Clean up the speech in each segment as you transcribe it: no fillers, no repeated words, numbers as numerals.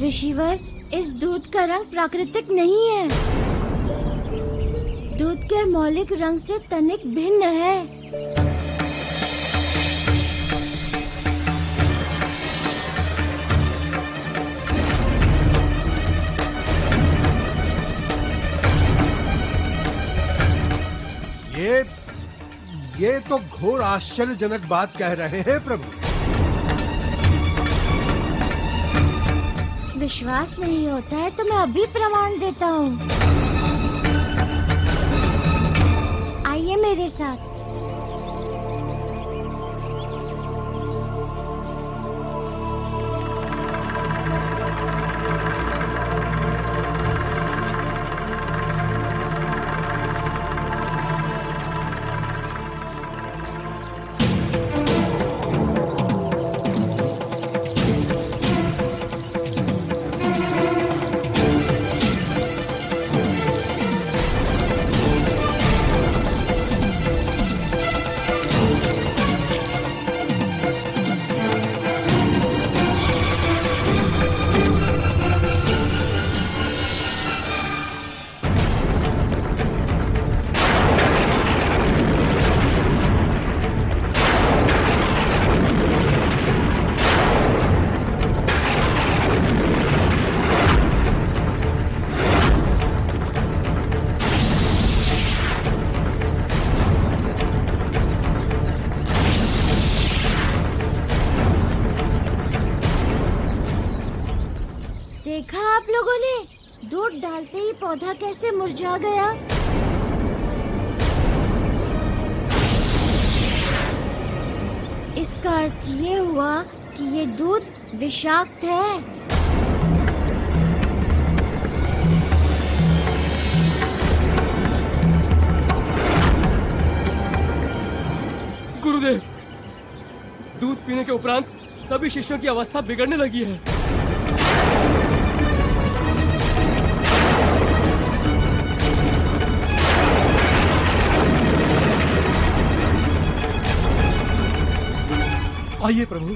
ऋषिवर, इस दूध का रंग प्राकृतिक नहीं है। दूध के मौलिक रंग से तनिक भिन्न है। ये तो घोर आश्चर्यजनक बात कह रहे हैं प्रभु। विश्वास नहीं होता है तो मैं अभी प्रमाण देता हूँ। आइए मेरे साथ। देखा आप लोगों ने, दूध डालते ही पौधा कैसे मुरझा गया। इसका अर्थ ये हुआ कि ये दूध विषाक्त है। गुरुदेव, दूध पीने के उपरांत सभी शिष्यों की अवस्था बिगड़ने लगी है। आइए प्रभु।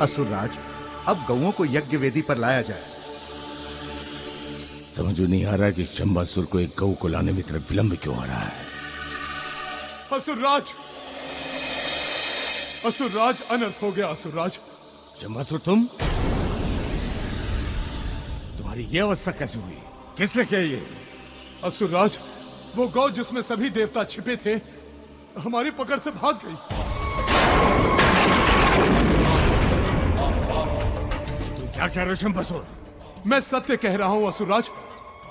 असुरराज, अब गौओं को यज्ञ वेदी पर लाया जाए। समझ नहीं आ रहा कि शंबासुर को एक गऊ को लाने में इतना विलंब क्यों आ रहा है। असुरराज, असुरराज, अनर्थ हो गया असुरराज। शंबासुर, तुम्हारी ये अवस्था कैसे हुई? किसने किया ये? असुरराज, वो गौ जिसमें सभी देवता छिपे थे हमारी पकड़ से भाग गई। तुम क्या कह रहे हो शंबासुर? मैं सत्य कह रहा हूं असुरराज,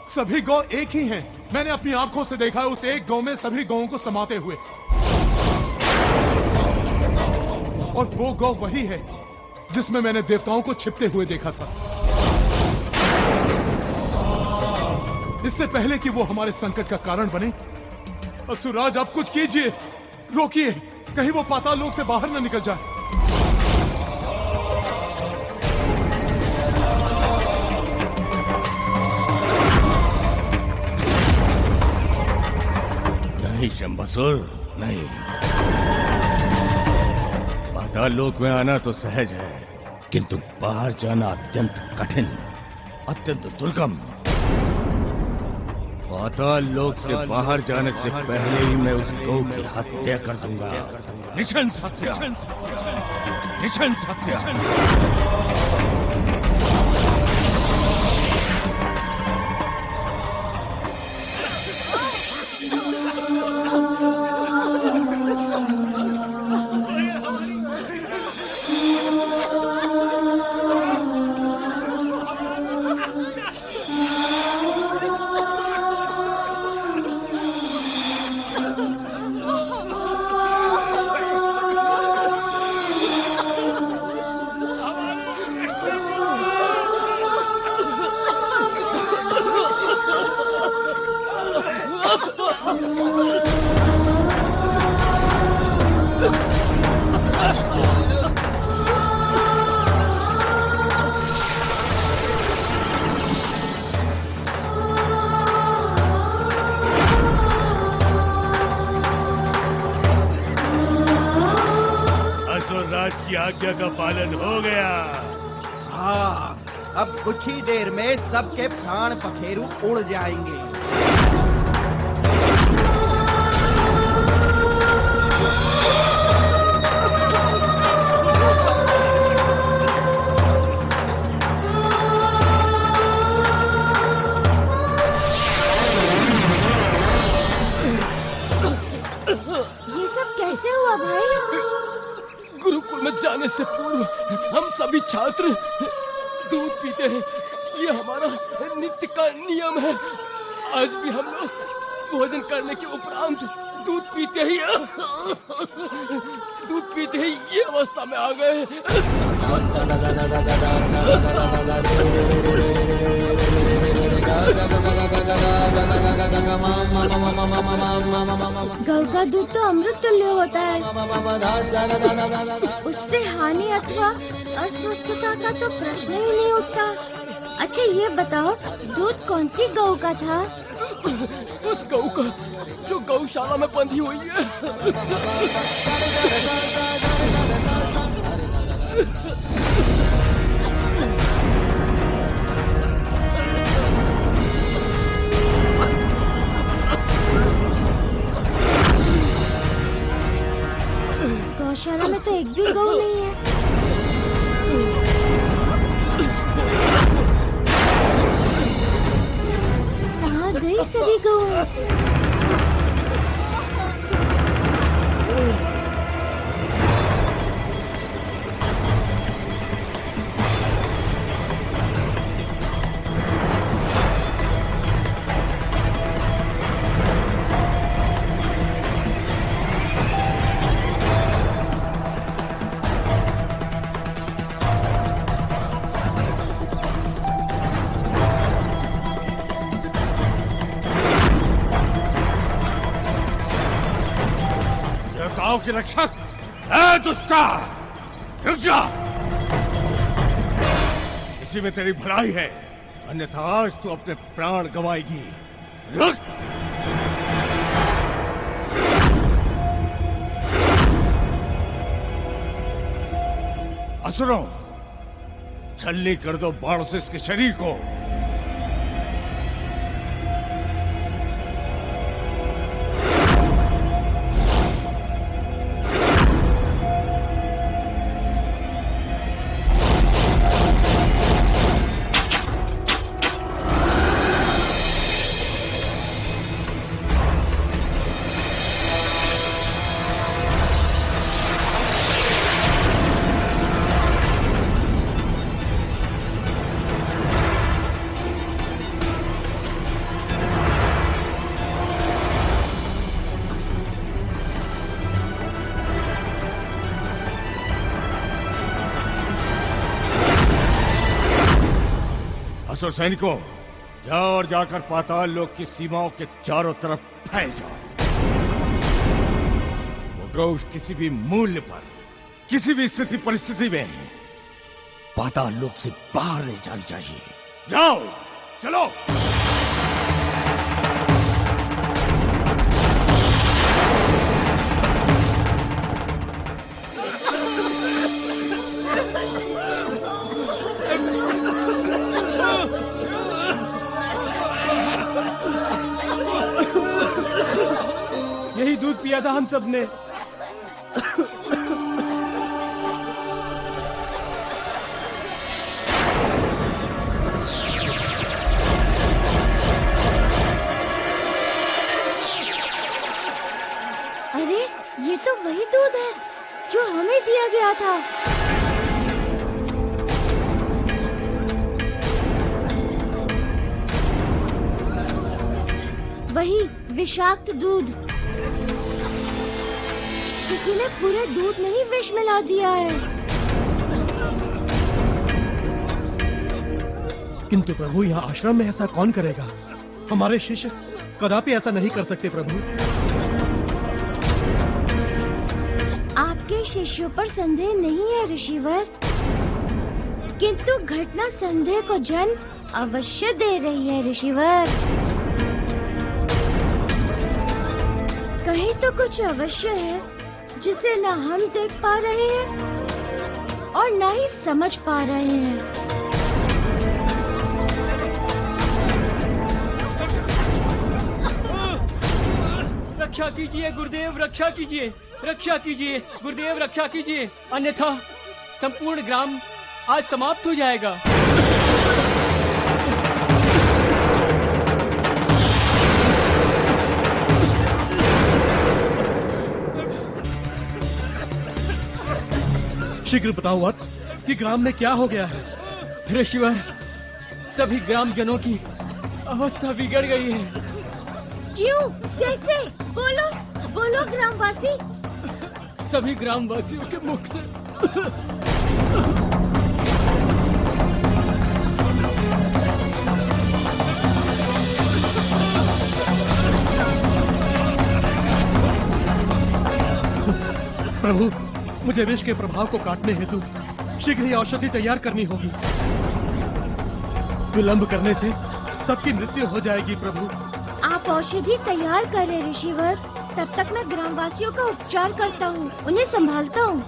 सभी गौ एक ही हैं। मैंने अपनी आंखों से देखा है उस एक गौ में सभी गौओं को समाते हुए। और वो गौ वही है जिसमें मैंने देवताओं को छिपते हुए देखा था। इससे पहले कि वो हमारे संकट का कारण बने, असुरराज आप कुछ कीजिए, रोकिए, कहीं वो पाताल लोक से बाहर न निकल जाए। नहीं शंबासुर, नहीं। पाताल लोक में आना तो सहज है, किंतु बाहर जाना अत्यंत कठिन, अत्यंत दुर्गम। पाताल लोक से बाहर जाने से पहले ही मैं उस गौ की हत्या कर दूंगा। निशंस हत्या, निशंस हत्या। आज्ञा का पालन हो गया। हाँ, अब कुछ ही देर में सबके प्राण पखेरु उड़ जाएंगे। ये सब कैसे हुआ भाई? गुरुकुल में जाने से पूर्व हम सभी छात्र दूध पीते हैं। ये हमारा नित्य का नियम है। आज भी हम लोग भोजन करने के उपरांत दूध पीते ही ये अवस्था में आ गए। गौ का दूध तो अमृत तुल्य होता है, उससे हानि अथवा अस्वस्थता का तो प्रश्न ही नहीं उठता। अच्छा ये बताओ, दूध कौन सी गौ का था? उस गौ का जो गौशाला में बंधी हुई है। गौशाला में तो एक भी गौ नहीं है। कहाँ गई सभी गौएं? गांव के रक्षक, ऐ दुष्टा, रुक जा। इसी में तेरी भलाई है, अन्यथा आज तू अपने प्राण गंवाएगी। रुक। असुरों, छलनी कर दो बाणों से इसके शरीर को। असुर सैनिकों, जाओ और जाकर पाताल लोक की सीमाओं के चारों तरफ फैल जाओ। वो गौ किसी भी मूल्य पर, किसी भी स्थिति परिस्थिति में पाताल लोक से बाहर नहीं जानी चाहिए। जाओ, चलो। यही दूध पिया था हम सब ने। अरे ये तो वही दूध है जो हमें दिया गया था। वही विषाक्त दूध। किसी ने पूरे दूध में ही विष मिला दिया है। किंतु प्रभु, यहाँ आश्रम में ऐसा कौन करेगा? हमारे शिष्य कदापि ऐसा नहीं कर सकते प्रभु। आपके शिष्यों पर संदेह नहीं है ऋषिवर, किंतु घटना संदेह को जन्म अवश्य दे रही है ऋषिवर। कहीं तो कुछ अवश्य है जिसे न हम देख पा रहे हैं और न ही समझ पा रहे हैं। रक्षा कीजिए गुरुदेव, रक्षा कीजिए, रक्षा कीजिए गुरुदेव, रक्षा कीजिए, अन्यथा संपूर्ण ग्राम आज समाप्त हो जाएगा। शीघ्र बताओ वत्स कि ग्राम में क्या हो गया है। ऋषिवर, सभी ग्रामजनों की अवस्था बिगड़ गई है। क्यों? कैसे? बोलो बोलो ग्रामवासी। सभी ग्रामवासियों के मुख से प्रभु, मुझे विष के प्रभाव को काटने हेतु शीघ्र ही औषधि तैयार करनी होगी। विलंब करने से सबकी मृत्यु हो जाएगी। प्रभु, आप औषधि तैयार करें ऋषिवर, तब तक मैं ग्रामवासियों का उपचार करता हूँ, उन्हें संभालता हूँ।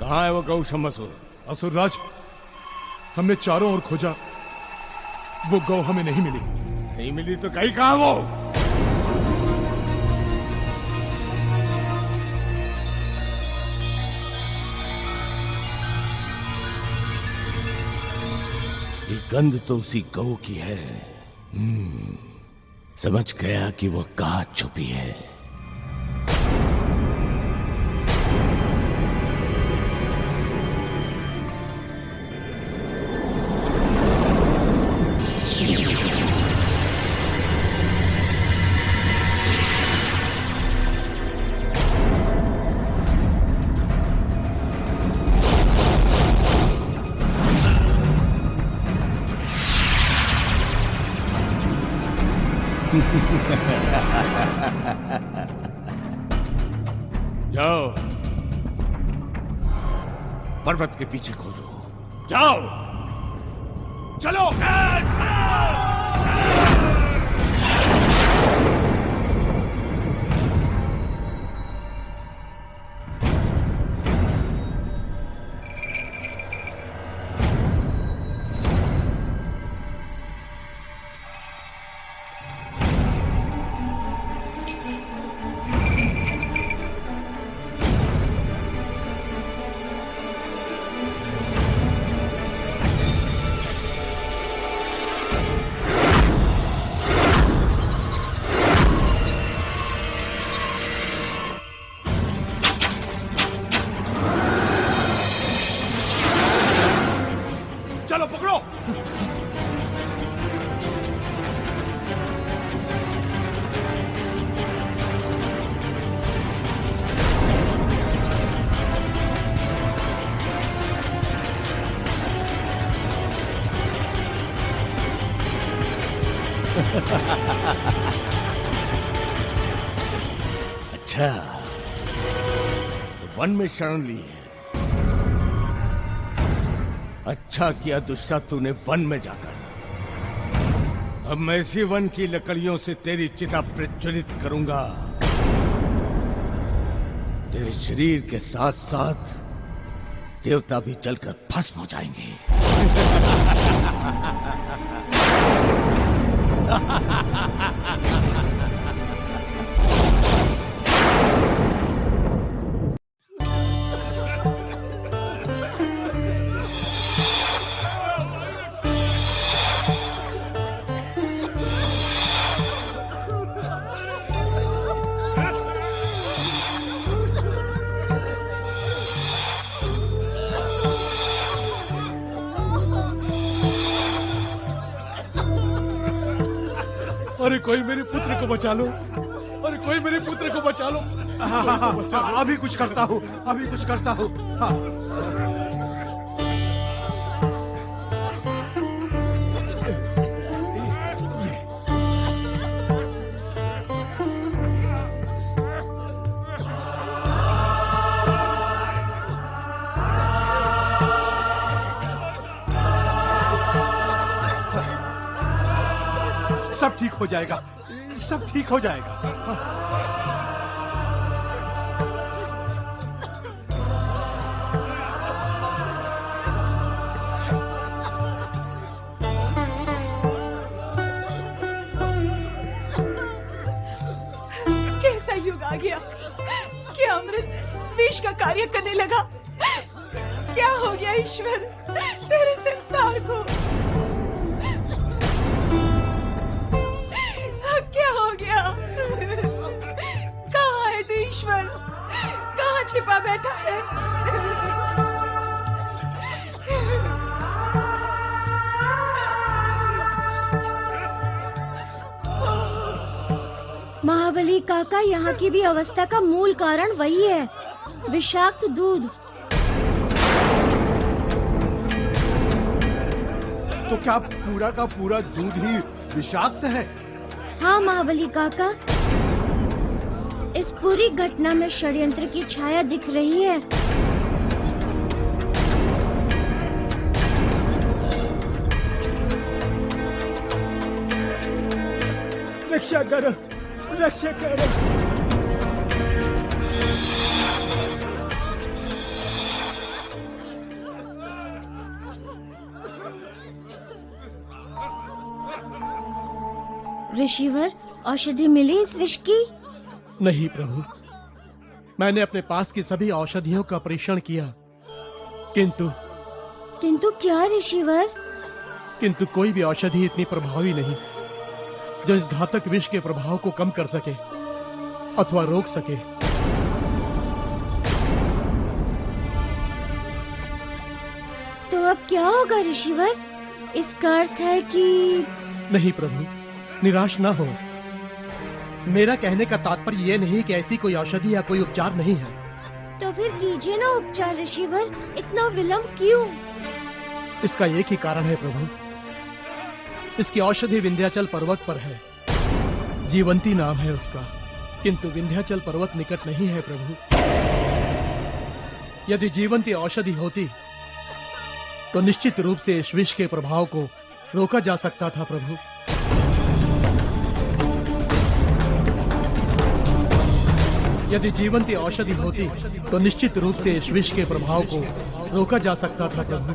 कहाँ है वो गौ शम्बसुर? असुरराज, हमने चारों ओर खोजा, वो गौ हमें नहीं मिली। नहीं मिली तो कहीं कहाँ वो? ये गंध तो उसी गौ की है। समझ गया कि वो कहाँ छुपी है। जाओ, पर्वत के पीछे खोजो। जाओ, चलो। अच्छा, तो वन में शरण ली है। अच्छा किया दुष्टा तूने वन में जाकर। अब मैं इसी वन की लकड़ियों से तेरी चिता प्रज्वलित करूंगा। तेरे शरीर के साथ साथ देवता भी जलकर भस्म हो जाएंगे। अरे कोई मेरे पुत्र को बचा लो, अरे कोई मेरे पुत्र को बचा लो। अभी कुछ करता हूँ, अभी कुछ करता हूँ। हो जाएगा, सब ठीक हो जाएगा। कैसा युग आ गया कि अमृत विष का कार्य करने लगा। क्या हो गया ईश्वर तेरे संसार को? क्या हो गया? कहाँ है तू ईश्वर? कहाँ छिपा बैठा है? महाबली काका, यहाँ की भी अवस्था का मूल कारण वही है, विषाक्त दूध। तो क्या पूरा का पूरा दूध ही विषाक्त है? हाँ महाबली काका, इस पूरी घटना में षड्यंत्र की छाया दिख रही है। रक्षा करो, रक्षा करो। ऋषिवर, औषधि मिली इस विष की? नहीं प्रभु, मैंने अपने पास की सभी औषधियों का परीक्षण किया, किंतु क्या ऋषिवर? किंतु कोई भी औषधि इतनी प्रभावी नहीं जो इस घातक विष के प्रभाव को कम कर सके अथवा रोक सके। तो अब क्या होगा ऋषिवर? इसका अर्थ है कि... नहीं प्रभु, निराश ना हो। मेरा कहने का तात्पर्य यह नहीं कि ऐसी कोई औषधि या कोई उपचार नहीं है। तो फिर कीजिए ना उपचार ऋषिवर, इतना विलंब क्यों? इसका एक ही कारण है प्रभु, इसकी औषधि विंध्याचल पर्वत पर है। जीवंती नाम है उसका, किंतु विंध्याचल पर्वत निकट नहीं है प्रभु। यदि जीवंती औषधि होती तो निश्चित रूप से इस विष के प्रभाव को रोका जा सकता था प्रभु। यदि जीवंती औषधि होती तो निश्चित रूप से इस विष के प्रभाव को रोका जा सकता था प्रभु।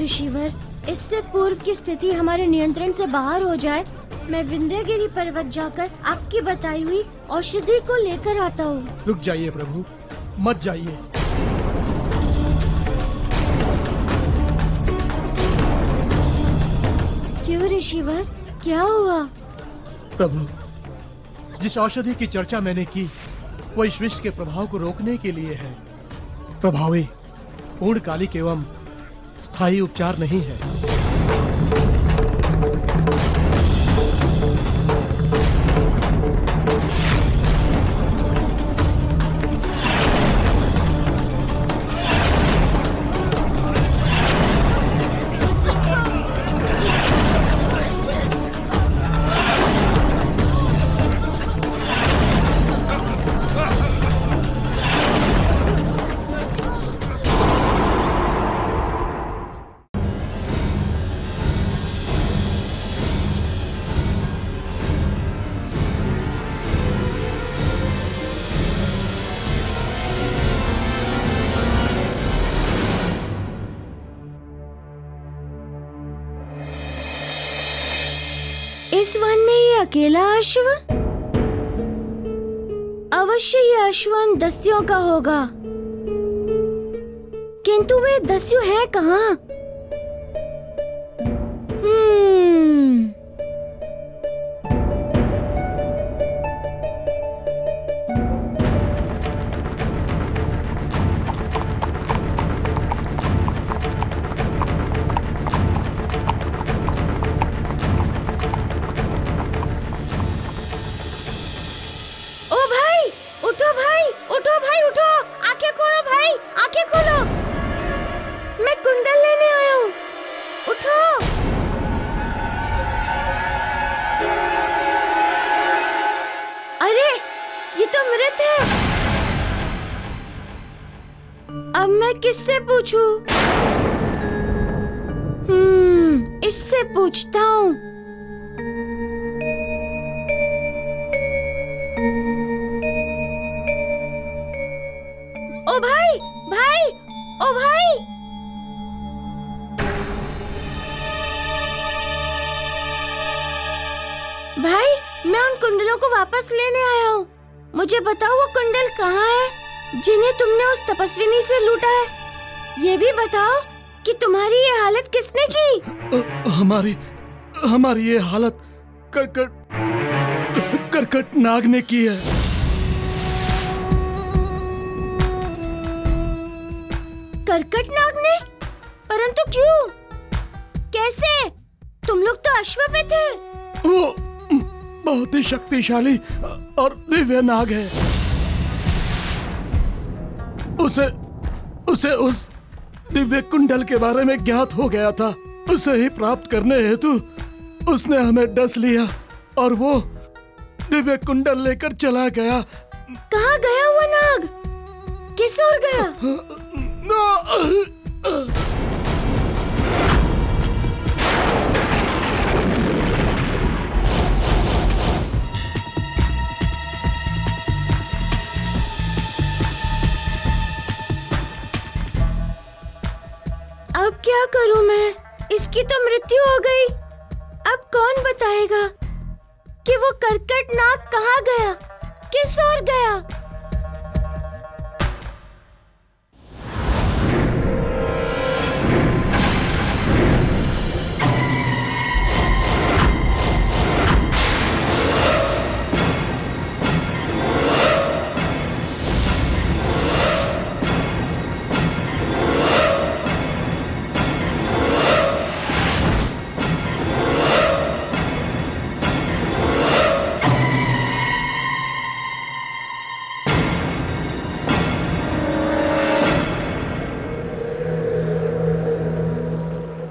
ऋषिवर, इससे पूर्व की स्थिति हमारे नियंत्रण से बाहर हो जाए, मैं विंध्यगिरी पर्वत जाकर आपकी बताई हुई औषधि को लेकर आता हूँ। रुक जाइए प्रभु, मत जाइए। क्यों ऋषिवर, क्या हुआ? प्रभु, जिस औषधि की चर्चा मैंने की वो इस विष के प्रभाव को रोकने के लिए है। प्रभावी, पूर्णकालिक एवं स्थायी उपचार नहीं है। इस वन में ये अकेला अश्व? अवश्य ये अश्वन दस्युओं का होगा, किंतु वे दस्यु हैं कहाँ? अब मैं किससे पूछूं? इससे पूछता हूँ। ओ भाई, भाई, ओ भाई। भाई, मैं उन कुंडलों को वापस लेने आया हूँ। मुझे बताओ वो कुंडल कहाँ है जिन्हें तुमने उस तपस्विनी से लूटा है। ये भी बताओ कि तुम्हारी ये हालत किसने की? हमारी ये हालत करकट नाग ने की है। करकट नाग ने? परंतु क्यों? कैसे? तुम लोग तो अश्व पे थे। वो बहुत ही शक्तिशाली और दिव्य नाग है। उसे उस दिव्य कुंडल के बारे में ज्ञात हो गया था। उसे ही प्राप्त करने हेतु उसने हमें डस लिया और वो दिव्य कुंडल लेकर चला गया। कहाँ गया वो नाग? किस ओर गया? अब क्या करूं मैं? इसकी तो मृत्यु हो गई। अब कौन बताएगा कि वो करकट नाग कहाँ गया, किस ओर गया?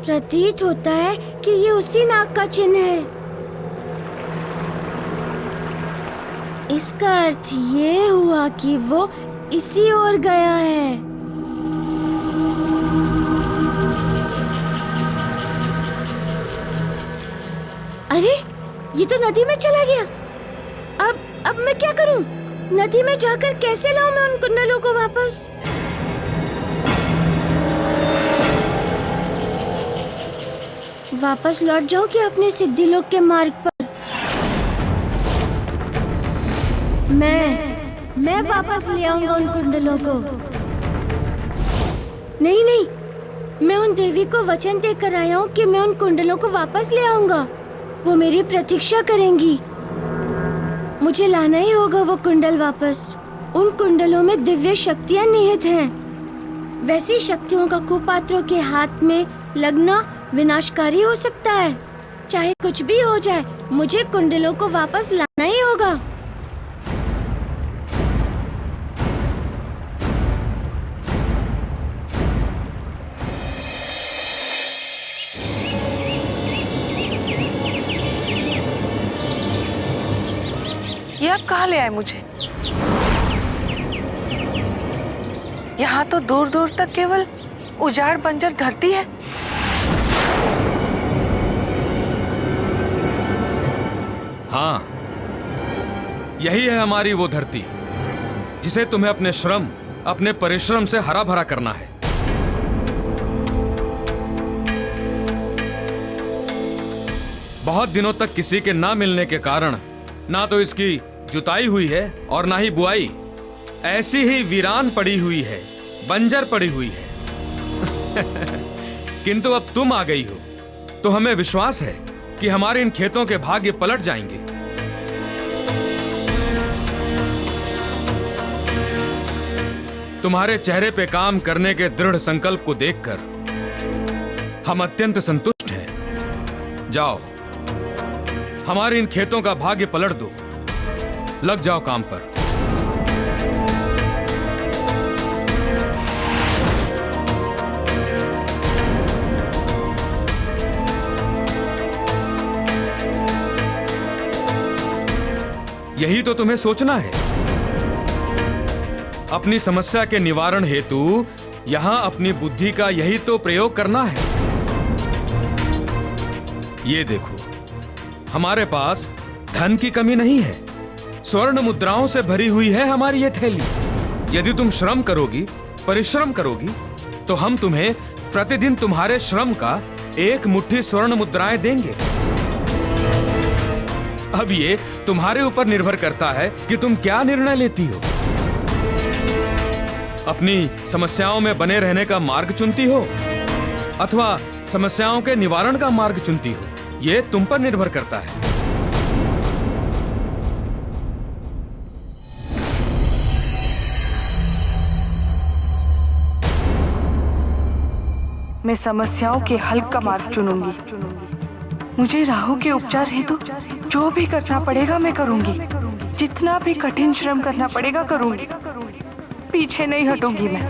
प्रतीत होता है कि ये उसी नाग का चिन्ह है। इसका अर्थ ये हुआ कि वो इसी ओर गया है। अरे, ये तो नदी में चला गया। अब मैं क्या करूं? नदी में जाकर कैसे लाऊं मैं उन कुंडलों को वापस? वापस लौट जाऊं कि अपने सिद्धि लोक के मार्ग पर? मैं वापस ले आऊंगा उन कुंडलों को। नहीं, मैं उन देवी को वचन देकर आया हूं कि मैं उन कुंडलों को वापस ले आऊंगा। वो मेरी प्रतीक्षा करेंगी। मुझे लाना ही होगा वो कुंडल वापस। उन कुंडलों में दिव्य शक्तियां निहित हैं। वैसी शक्तियों का कुपात्रों के हाथ में लगना विनाशकारी हो सकता है। चाहे कुछ भी हो जाए, मुझे कुंडलों को वापस लाना ही होगा। ये आप कहाँ ले आए मुझे? यहाँ तो दूर दूर तक केवल उजाड़ बंजर धरती है। हाँ, यही है हमारी वो धरती जिसे तुम्हें अपने श्रम, अपने परिश्रम से हरा भरा करना है। बहुत दिनों तक किसी के ना मिलने के कारण ना तो इसकी जुताई हुई है और ना ही बुआई। ऐसी ही वीरान पड़ी हुई है, बंजर पड़ी हुई है। किंतु अब तुम आ गई हो तो हमें विश्वास है कि हमारे इन खेतों के भाग्य पलट जाएंगे। तुम्हारे चेहरे पे काम करने के दृढ़ संकल्प को देखकर हम अत्यंत संतुष्ट हैं। जाओ, हमारे इन खेतों का भाग्य पलट दो। लग जाओ काम पर। यही तो तुम्हें सोचना है। अपनी समस्या के निवारण हेतु यहां अपनी बुद्धि का यही तो प्रयोग करना है। ये देखो, हमारे पास धन की कमी नहीं है। स्वर्ण मुद्राओं से भरी हुई है हमारी ये थैली। यदि तुम श्रम करोगी, परिश्रम करोगी, तो हम तुम्हें प्रतिदिन तुम्हारे श्रम का 1 मुट्ठी स्वर्ण मुद्राएं देंगे। अब ये तुम्हारे ऊपर निर्भर करता है कि तुम क्या निर्णय लेती हो। अपनी समस्याओं में बने रहने का मार्ग चुनती हो अथवा समस्याओं के निवारण का मार्ग चुनती हो, यह तुम पर निर्भर करता है। मैं समस्याओं के हल का मार्ग चुनूंगी। मुझे राहु के उपचार हेतु जो भी करना पड़ेगा मैं करूंगी। जितना भी कठिन श्रम करना पड़ेगा करूंगी। पीछे नहीं हटूंगी मैं।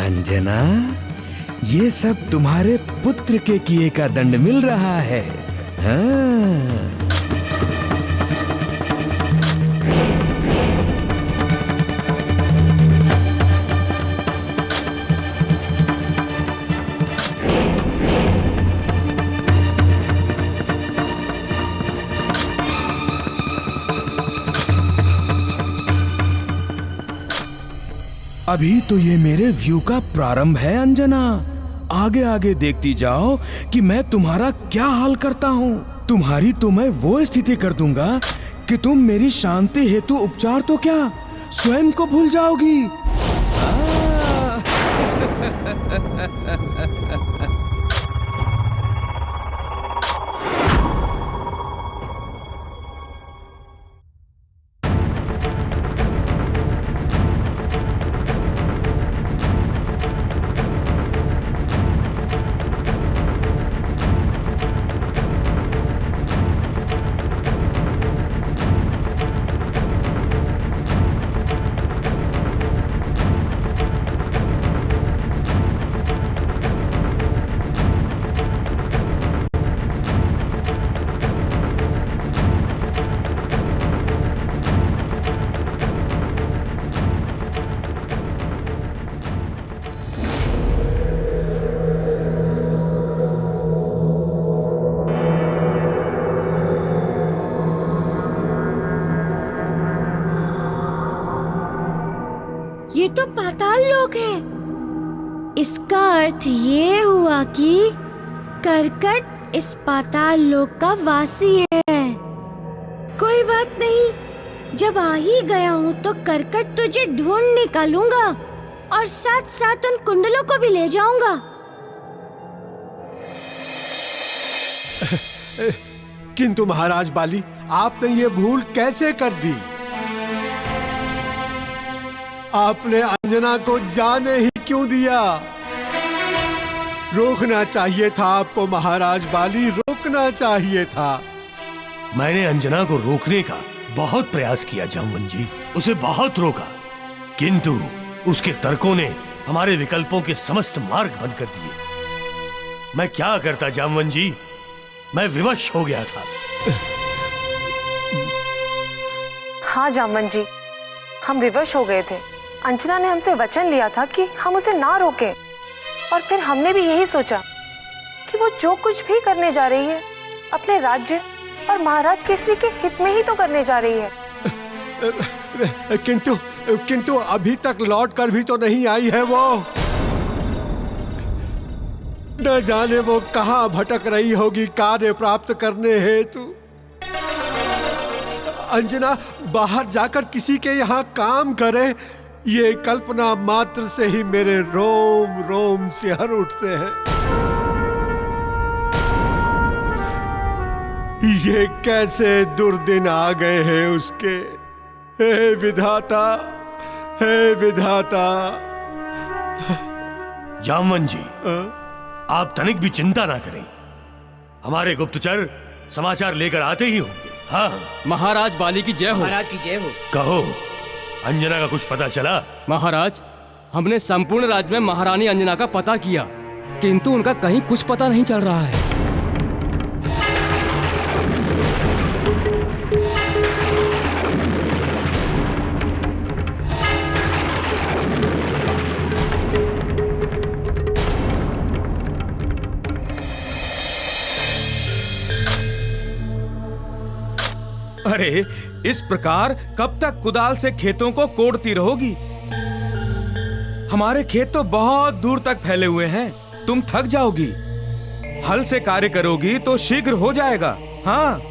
अंजना, ये सब तुम्हारे पुत्र के किए का दंड मिल रहा है। हाँ। अभी तो ये मेरे व्यू का प्रारंभ है अंजना। आगे आगे देखती जाओ कि मैं तुम्हारा क्या हाल करता हूँ। तुम्हारी तो मैं वो स्थिति कर दूंगा कि तुम मेरी शांति हेतु उपचार तो क्या स्वयं को भूल जाओगी। ये तो पाताल लोक है। इसका अर्थ ये हुआ कि करकट इस पाताल लोक का वासी है। कोई बात नहीं, जब आ ही गया हूँ तो करकट तुझे ढूंढ निकालूंगा और साथ साथ उन कुंडलों को भी ले जाऊंगा। किंतु महाराज बाली, आपने ये भूल कैसे कर दी? आपने अंजना को जाने ही क्यों दिया? रोकना चाहिए था आपको महाराज बाली, रोकना चाहिए था। मैंने अंजना को रोकने का बहुत प्रयास किया जामवन जी, उसे बहुत रोका, किंतु उसके तर्कों ने हमारे विकल्पों के समस्त मार्ग बंद कर दिए। मैं क्या करता जामवन जी, मैं विवश हो गया था। हाँ जामवन जी, हम विवश हो गए थे। अंजना ने हमसे वचन लिया था कि हम उसे ना रोकें, और फिर हमने भी यही सोचा कि वो जो कुछ भी करने जा रही है अपने राज्य और महाराज केसरी के हित में ही तो करने जा रही है। किंतु अभी तक लौट कर भी तो नहीं आई है वो। न जाने वो कहां भटक रही होगी कार्य प्राप्त करने हेतु। अंजना बाहर जाकर किसी के यहाँ काम करे, ये कल्पना मात्र से ही मेरे रोम रोम सिहर उठते हैं। ये कैसे दुर्दिन आ गए हैं उसके। हे विधाता, हे विधाता। जामवन जी, आप तनिक भी चिंता ना करें, हमारे गुप्तचर समाचार लेकर आते ही होंगे। हाँ, महाराज बाली की जय हो। महाराज की जय हो। कहो, अंजना का कुछ पता चला? महाराज, हमने संपूर्ण राज्य में महारानी अंजना का पता किया, किंतु उनका कहीं कुछ पता नहीं चल रहा है। अरे, इस प्रकार कब तक कुदाल से खेतों को कोड़ती रहोगी? हमारे खेत तो बहुत दूर तक फैले हुए हैं, तुम थक जाओगी। हल से कार्य करोगी तो शीघ्र हो जाएगा। हाँ,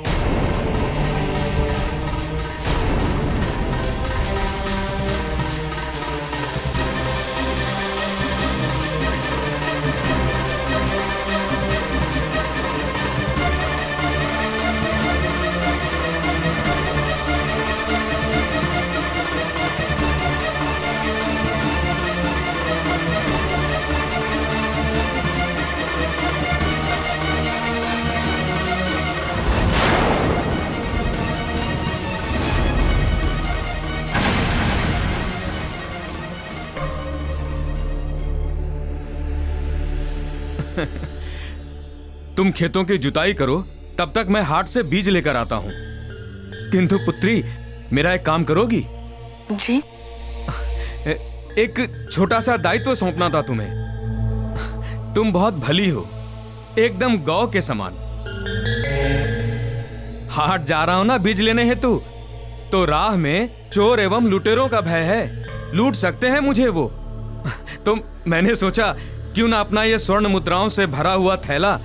तुम खेतों की जुताई करो, तब तक मैं हाट से बीज लेकर आता हूं। किंतु पुत्री, मेरा एक काम करोगी? जी? एक छोटा सा दायित्व सौंपना था तुम्हें। तुम बहुत भली हो, एकदम गौ के समान। हाट जा रहा हूं ना बीज लेने हेतु, तो राह में चोर एवं लुटेरों का भय है, लूट सकते हैं मुझे वो। तो मैंने सोचा क्यों ना अपना ये स्वर्ण मुद्राओं से भरा हुआ थैला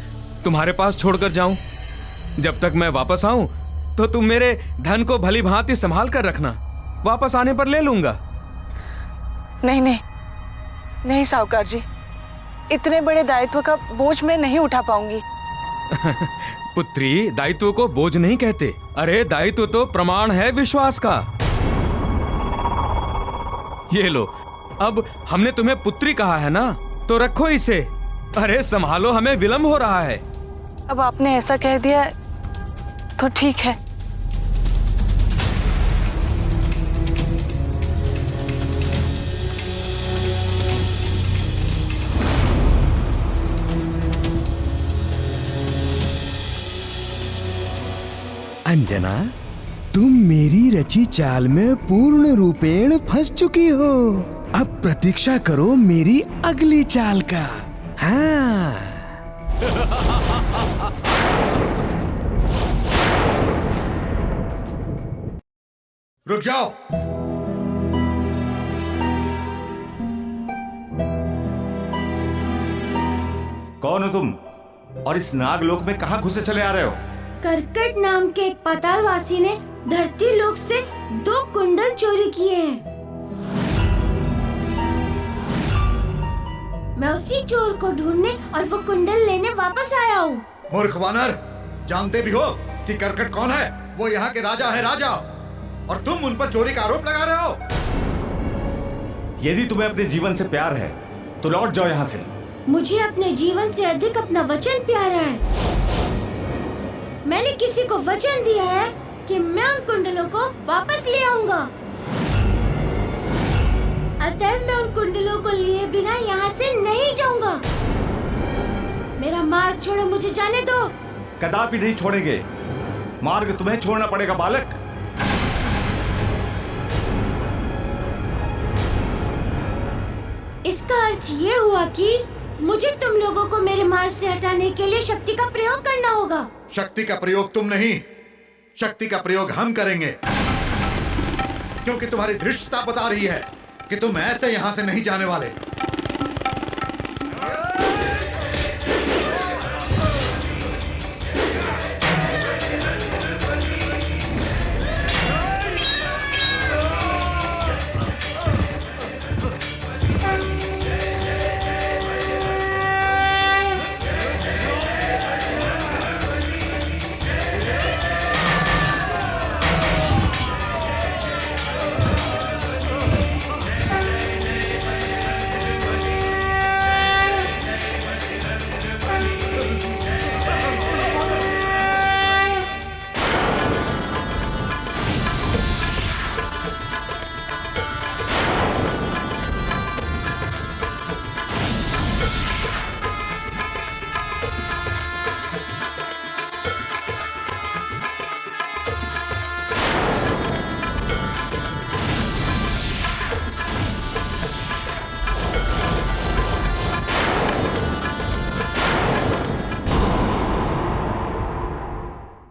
तुम्हारे पास छोड़कर जाऊं। जब तक मैं वापस आऊं तो तुम मेरे धन को भली भांति संभाल कर रखना, वापस आने पर ले लूंगा। नहीं नहीं नहीं साहूकार जी, इतने बड़े दायित्व का बोझ मैं नहीं उठा पाऊंगी। पुत्री, दायित्व को बोझ नहीं कहते। अरे, दायित्व तो प्रमाण है विश्वास का। ये लो, अब हमने तुम्हें पुत्री कहा है ना, तो रखो इसे। अरे संभालो, हमें विलंब हो रहा है। अब आपने ऐसा कह दिया तो ठीक है। अंजना, तुम मेरी रची चाल में पूर्ण रूपेण फंस चुकी हो। अब प्रतीक्षा करो मेरी अगली चाल का। हाँ। रुक जाओ। कौन हो तुम, और इस नागलोक में कहां घुसे चले आ रहे हो? करकट नाम के एक पातालवासी ने धरती लोक से 2 कुंडल चोरी किए हैं। मैं उसी चोर को ढूंढने और वो कुंडल लेने वापस आया हूँ। मूर्ख वानर, जानते भी हो कि करकट कौन है? वो यहाँ के राजा है, राजा, और तुम उन पर चोरी का आरोप लगा रहे हो। यदि तुम्हें अपने जीवन से प्यार है तो लौट जाओ यहाँ से। मुझे अपने जीवन से अधिक अपना वचन प्यारा है। मैंने किसी को वचन दिया है कि मैं उन कुंडलों को वापस ले आऊंगा। अतः मैं उन कुंडलों को लिए बिना यहाँ से नहीं जाऊंगा। मेरा मार्ग छोड़ो, मुझे जाने दो। कदापि नहीं छोड़ेंगे, मार्ग तुम्हें छोड़ना पड़ेगा बालक। इसका अर्थ ये हुआ कि मुझे तुम लोगों को मेरे मार्ग से हटाने के लिए शक्ति का प्रयोग करना होगा। शक्ति का प्रयोग तुम नहीं, शक्ति का प्रयोग हम करेंगे, क्योंकि तुम्हारी धृष्टता बता रही है कि तुम ऐसे यहां से नहीं जाने वाले।